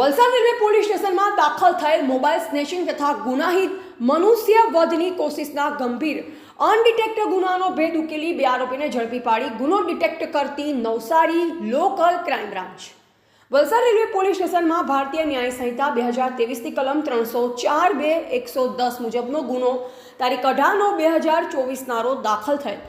Valsad railway police સ્ટેશનમાં દાખલ થયેલ મોબાઈલ સ્નેચિંગ તથા ગુનાહિત મનુષ્ય વધની કોશિશના ગંભીર અનડિટેક્ટ ગુનાનો ભેદ ઉકેલી 2 આરોપીને ઝડપી પાડી ગુનો ડિટેક્ટ કરતી Navsari local crime branch. Valsad railway police સ્ટેશનમાં ભારતીય ન્યાય સંહિતા 2023ની કલમ 304(2)(110) મુજબનો ગુનો તારીખ 18/9/2024ના રોજ દાખલ થયેલ,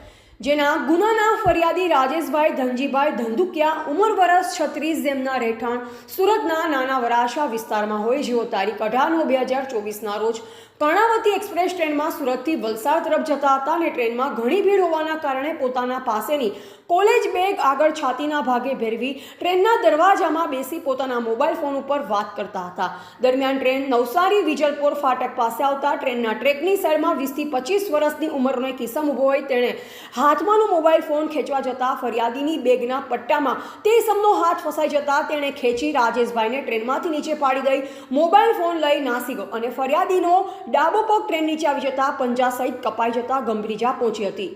જેના ગુનાના ફરિયાદી રાજેશભાઈ ધનજીભાઈ ધંધુકિયા ઉંમર વર્ષ 36 જેમના રહેઠાણ સુરતના નાના વરાછા વિસ્તારમાં હોય, જેઓ તારીખ 18/9/2024ના રોજ કર્ણાવતી એક્સપ્રેસ ટ્રેનમાં સુરતથી વલસાડ તરફ જતા હતા અને ટ્રેનમાં ઘણી ભીડ હોવાના કારણે પોતાના પાસેની કોલેજ બેગ આગળ છાતીના ભાગે ભેરવી ટ્રેનના દરવાજામાં બેસી પોતાના મોબાઈલ ફોન ઉપર વાત કરતા હતા। દરમિયાન ટ્રેન નવસારી વિજલપોર ફાટક પાસે આવતા ટ્રેનના ટ્રેકની સાઈડમાં 20 થી 25 વર્ષની ઉંમરનો એક કિસ્સમ ઊભો હોય તેણે હાથમાંનો મોબાઈલ ફોન ખેંચવા જતા ફરિયાદીની બેગના પટ્ટામાં તે ઇસમનો હાથ ફસાઈ જતા તેણે ખેંચી રાજેશભાઈને ટ્રેનમાંથી નીચે પાડી દઈ મોબાઈલ ફોન લઈ નાસી ગયો અને ફરિયાદીનો ડાબો પગ ટ્રેન નીચે આવી જતા પંજા સહિત કપાઈ જતા ગંભીર ઇજા પહોંચી હતી।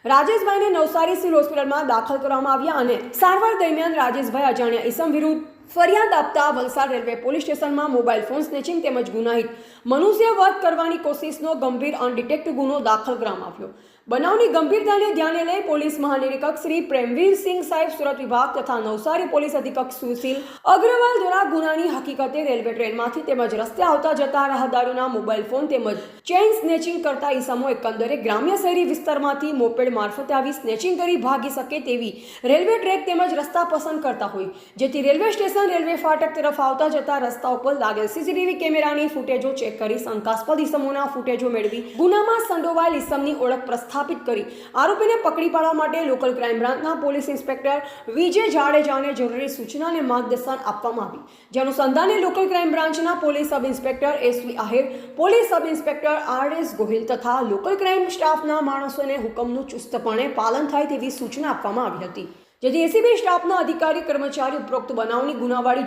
રાજેશભાઈને નવસારી સિવિલ હોસ્પિટલમાં દાખલ કરવામાં આવ્યા અને સારવાર દરમિયાન રાજેશભાઈ અજાણ્યા ઇસમ વિરુદ્ધ ફરિયાદ આપતા વલસાડ રેલવે પોલીસ સ્ટેશનમાં મોબાઈલ ફોન સ્નેચિંગ તેમજ ગુનાહિત મનુષ્ય વધ કરવાની કોશિશનો ગંભીર અનડિટેક્ટ ગુનો દાખલ કરવામાં આવ્યો। બનાવની ગંભીરતાને ધ્યાને લઈ પોલીસ મહાનિરીક્ષક શ્રી પ્રેમવીરસિંહ સાહેબ સુરત વિભાગ તથા નવસારી પોલીસ અધિક્ષક સુશીલ અગ્રવાલ દ્વારા ગુનાની હકીકતે રેલવે ટ્રેનમાંથી તેમજ રસ્તે આવતા જતા રાહદારીઓના મોબાઈલ ફોન તેમજ ચેઇન સ્નેચિંગ કરતા ઇસમો એકંદરે ગ્રામ્ય શહેરી વિસ્તારમાંથી મોપેડ મારફતે આવી સ્નેચિંગ કરી ભાગી શકે તેવી રેલવે ટ્રેક તેમજ રસ્તા પસંદ કરતા હોય, જેથી રેલવે સ્ટેશન રેલવે ફાટક તરફ આવતા જતા રસ્તા ઉપર લાગેલ સીસીટીવી કેમેરાની ફૂટેજો ચેક કરી શંકાસ્પદ ઇસમોના ફૂટેજો મેળવી ગુનામાં સંડોવાયેલ ઇસમની ઓળખ સ્થાપિત કરી આરોપીને પકડી પાડવા માટે લોકલ ક્રાઇમ બ્રાન્ચના પોલીસ ઇન્સ્પેક્ટર વિજય જાડેજાને જરૂરી સૂચના અને માર્ગદર્શન આપવામાં આવી। જે અનુસંધાને લોકલ ક્રાઇમ બ્રાન્ચના police sub inspector SV Ahir, police sub inspector RS Gohil તથા લોકલ ક્રાઇમ સ્ટાફના માણસોને હુકમનું ચુસ્તપણે પાલન થાય તેવી સૂચના આપવામાં આવી હતી, જેથી એસીબી સ્ટાફના અધિકારી કર્મચારી ઉપરોક્ત બનાવની ગુનાવાળી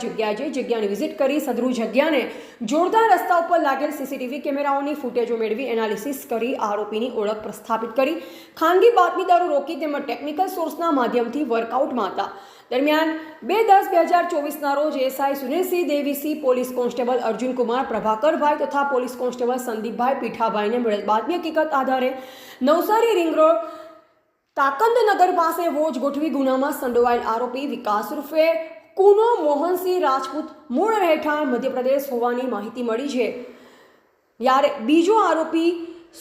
જગ્યાની વિઝિટ કરી સદરૂ જગ્યાને જોડતા રસ્તા ઉપર લાગેલ સીસીટીવી કેમેરાઓની ફૂટેજો મેળવી એનાલિસિસ કરી આરોપીની ઓળખ પ્રસ્થાપિત કરી ખાનગી બાતમીદારો રોકી તેમજ ટેકનિકલ સોર્સના માધ્યમથી વર્કઆઉટમાં હતા। દરમિયાન 2/10/2024ના રોજ SI Sunilsinh Devisinh, police constable Arjunkumar Prabhakarbhai તથા પોલીસ કોન્સ્ટેબલ સંદીપભાઈ પીઠાભાઈને મળેલ બાતમી હકીકત આધારે નવસારી રિંગ રોડ તાકંદનગર પાસે વોચ ગોઠવી ગુનામાં સંડોવાયેલ આરોપી વિકાસ ઉર્ફે કુનો મોહનસિંહ રાજપૂત મૂળ રહેઠાણ મધ્યપ્રદેશ હોવાની માહિતી મળી છે, જ્યારે બીજો આરોપી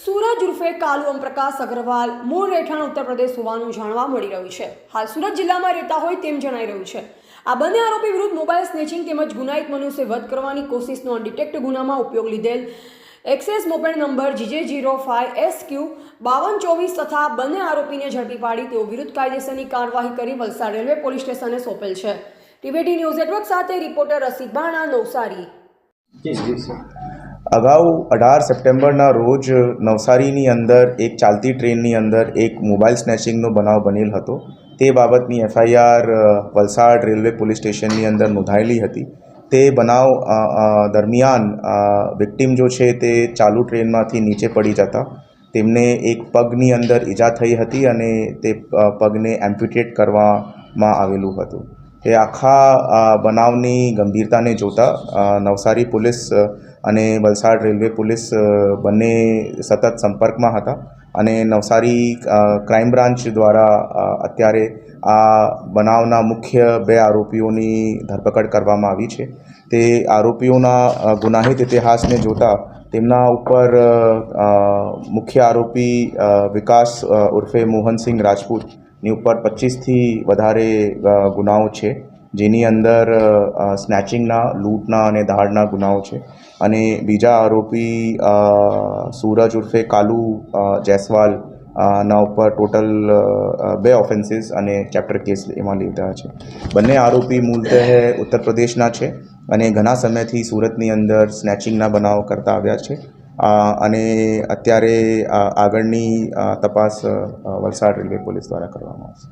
સૂરજ ઉર્ફે કાલુ ઓમપ્રકાશ અગ્રવાલ મૂળ રહેઠાણ ઉત્તર પ્રદેશ હોવાનું જાણવા મળી રહ્યું છે। હાલ સુરત જિલ્લામાં રહેતા હોય તેમ જણાઈ રહ્યું છે। આ બંને આરોપી વિરુદ્ધ મોબાઈલ સ્નેચિંગ તેમજ ગુનાહિત મનુષ્ય વધ કરવાની કોશિશનો અનડિટેક્ટ ગુનામાં ઉપયોગ લીધેલ એક્સેસ મોપેડ નંબર GJ05SQ5224 તથા બંને આરોપીને ઝડપી પાડી તેઓ વિરુદ્ધ કાયદેસરની કાર્યવાહી કરી વલસાડ રેલવે પોલીસ સ્ટેશને સોંપેલ છે। ટીવીટી ન્યૂઝ નેટવર્ક સાથે રિપોર્ટર રસીદ બાણા, નવસારી। અગાઉ 18 સપ્ટેમ્બરના રોજ નવસારીની અંદર એક ચાલતી ટ્રેનની અંદર એક મોબાઈલ સ્નેચિંગનો બનાવ બનેલ હતો। તે બાબતની એફઆઈઆર વલસાડ રેલવે પોલીસ સ્ટેશનની અંદર નોંધાયેલી હતી। તે બનાવ દરમિયાન વિક્ટિમ જો છે તે ચાલુ ટ્રેનમાંથી નીચે પડી જતા તેમને એક પગની અંદર ઈજા થઈ હતી અને તે પગને એમ્પ્યુટેટ કરવામાં આવેલું હતું। તે આખા બનાવની ગંભીરતાને જોતા નવસારી પોલીસ અને વલસાડ રેલવે પોલીસ બંને સતત સંપર્કમાં હતા અને નવસારી ક્રાઇમ બ્રાન્ચ દ્વારા અત્યારે આ બનાવના મુખ્ય 2 આરોપીઓની ધરપકડ કરવામાં આવી છે। તે આરોપીઓના ગુનાહિત ઇતિહાસને જોતા તેમના ઉપર મુખ્ય આરોપી વિકાસ ઉર્ફે મોહનસિંહ રાજપૂતની ઉપર 25થી વધારે ગુનાઓ છે, જેની અંદર સ્નેચિંગના, લૂંટના અને દાળના ગુનાઓ છે અને બીજા આરોપી સૂરજ ઉર્ફે કાલુ જયસ્વાલ ના ઉપર ટોટલ 2 ઓફેન્સીસ અને ચેપ્ટર કેસ એમાં લીધા છે। બંને આરોપી મૂળતઃ ઉત્તર પ્રદેશના છે અને ઘણા સમયથી સુરતની અંદર સ્નેચિંગના બનાવ કરતા આવ્યા છે અને અત્યારે આગળની તપાસ વલસાડ રેલવે પોલીસ દ્વારા કરવામાં આવશે।